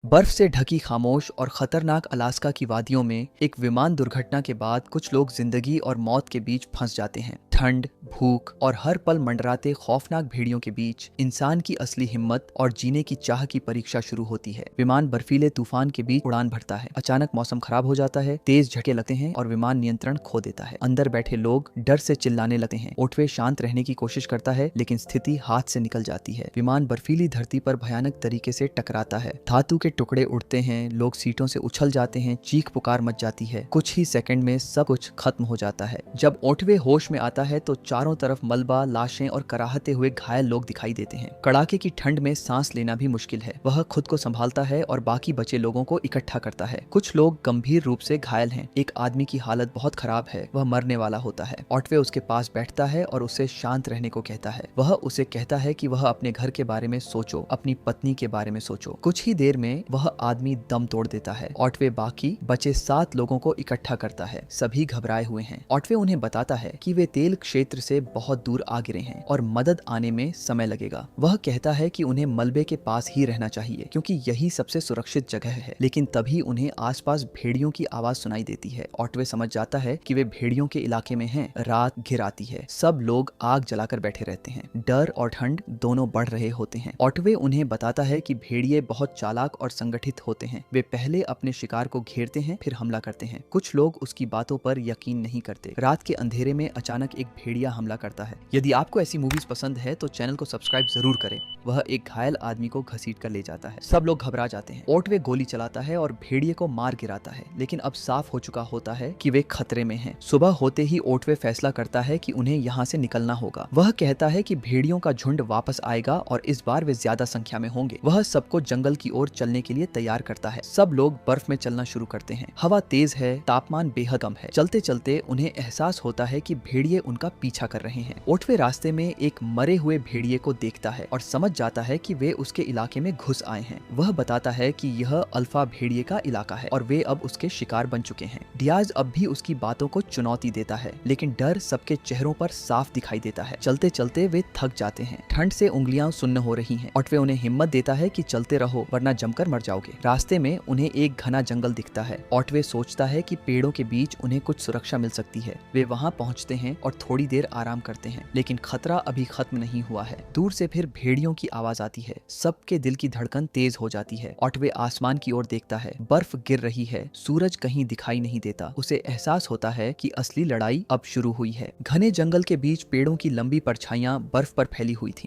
बर्फ से ढकी खामोश और खतरनाक अलास्का की वादियों में एक विमान दुर्घटना के बाद कुछ लोग जिंदगी और मौत के बीच फंस जाते हैं। ठंड, भूख और हर पल मंडराते खौफनाक भेड़ियों के बीच इंसान की असली हिम्मत और जीने की चाह की परीक्षा शुरू होती है। विमान बर्फीले तूफान के बीच उड़ान भरता है। अचानक मौसम खराब हो जाता है, तेज झटके लगते हैं और विमान नियंत्रण खो देता है। अंदर बैठे लोग डर से चिल्लाने लगते हैं। ओटवे शांत रहने की कोशिश करता है, लेकिन स्थिति हाथ से निकल जाती है। विमान बर्फीली धरती पर भयानक तरीके से टकराता है। धातु के टुकड़े उड़ते हैं, लोग सीटों से उछल जाते हैं, चीख पुकार मच जाती है। कुछ ही सेकंड में सब कुछ खत्म हो जाता है। जब ओटवे होश में आता है तो चारों तरफ मलबा, लाशें और कराहते हुए घायल लोग दिखाई देते हैं। कड़ाके की ठंड में सांस लेना भी मुश्किल है। वह खुद को संभालता है और बाकी बचे लोगों को इकट्ठा करता है। कुछ लोग गंभीर रूप से घायल हैं। एक आदमी की हालत बहुत खराब है, वह मरने वाला होता है। ओटवे उसके पास बैठता है और उसे शांत रहने को कहता है। वह उसे कहता है कि वह अपने घर के बारे में सोचो, अपनी पत्नी के बारे में सोचो। कुछ ही देर में वह आदमी दम तोड़ देता है। ओटवे बाकी बचे 7 लोगों को इकट्ठा करता है। सभी घबराए हुए हैं। ओटवे उन्हें बताता है कि वे तेल क्षेत्र से बहुत दूर आ गिरे हैं और मदद आने में समय लगेगा। वह कहता है कि उन्हें मलबे के पास ही रहना चाहिए क्योंकि यही सबसे सुरक्षित जगह है। लेकिन तभी उन्हें आसपास भेड़ियों की आवाज सुनाई देती है। ओटवे समझ जाता है कि वे भेड़ियों के इलाके में हैं। रात घिर आती है। सब लोग आग जलाकर बैठे रहते हैं। डर और ठंड दोनों बढ़ रहे होते हैं। ओटवे उन्हें बताता है कि भेड़िए बहुत चालाक और संगठित होते हैं। वे पहले अपने शिकार को घेरते हैं, फिर हमला करते हैं। कुछ लोग उसकी बातों पर यकीन नहीं करते। रात के अंधेरे में अचानक एक भेड़िया हमला करता है। यदि आपको ऐसी मूवीज पसंद है तो चैनल को सब्सक्राइब जरूर करें। वह एक घायल आदमी को घसीट कर ले जाता है। सब लोग घबरा जाते हैं। ओटवे गोली चलाता है और भेड़िए को मार गिराता है, लेकिन अब साफ हो चुका होता है कि वे खतरे में हैं। सुबह होते ही ओटवे फैसला करता है कि उन्हें यहाँ से निकलना होगा। वह कहता है कि भेड़ियों का झुंड वापस आएगा और इस बार वे ज्यादा संख्या में होंगे। वह सबको जंगल की ओर चलने के लिए तैयार करता है। सब लोग बर्फ में चलना शुरू करते हैं। हवा तेज है, तापमान बेहद कम है। चलते चलते उन्हें एहसास होता है कि भेड़िए उनका पीछा कर रहे हैं। ओटवे रास्ते में एक मरे हुए भेड़िए को देखता है और समझ जाता है कि वे उसके इलाके में घुस आए हैं। वह बताता है कि यह अल्फा भेड़िए का इलाका है और वे अब उसके शिकार बन चुके हैं। डियाज अब भी उसकी बातों को चुनौती देता है, लेकिन डर सबके चेहरों पर साफ दिखाई देता है। चलते चलते वे थक जाते हैं। ठंड से उंगलियां सुन्न हो रही हैं। ओटवे उन्हें हिम्मत देता है कि चलते रहो वरना जमकर मर जाओगे। रास्ते में उन्हें एक घना जंगल दिखता है। ओटवे सोचता है कि पेड़ों के बीच उन्हें कुछ सुरक्षा मिल सकती है। वे वहां पहुंचते हैं और थोड़ी देर आराम करते हैं, लेकिन खतरा अभी खत्म नहीं हुआ है। दूर से फिर भेड़ियों की आवाज आती है। सबके दिल की धड़कन तेज हो जाती है। ओटवे आसमान की ओर देखता है। बर्फ गिर रही है, सूरज कहीं दिखाई नहीं देता। उसे एहसास होता है कि असली लड़ाई अब शुरू हुई है। घने जंगल के बीच पेड़ों की लंबी परछाइयां बर्फ पर फैली हुई थीं।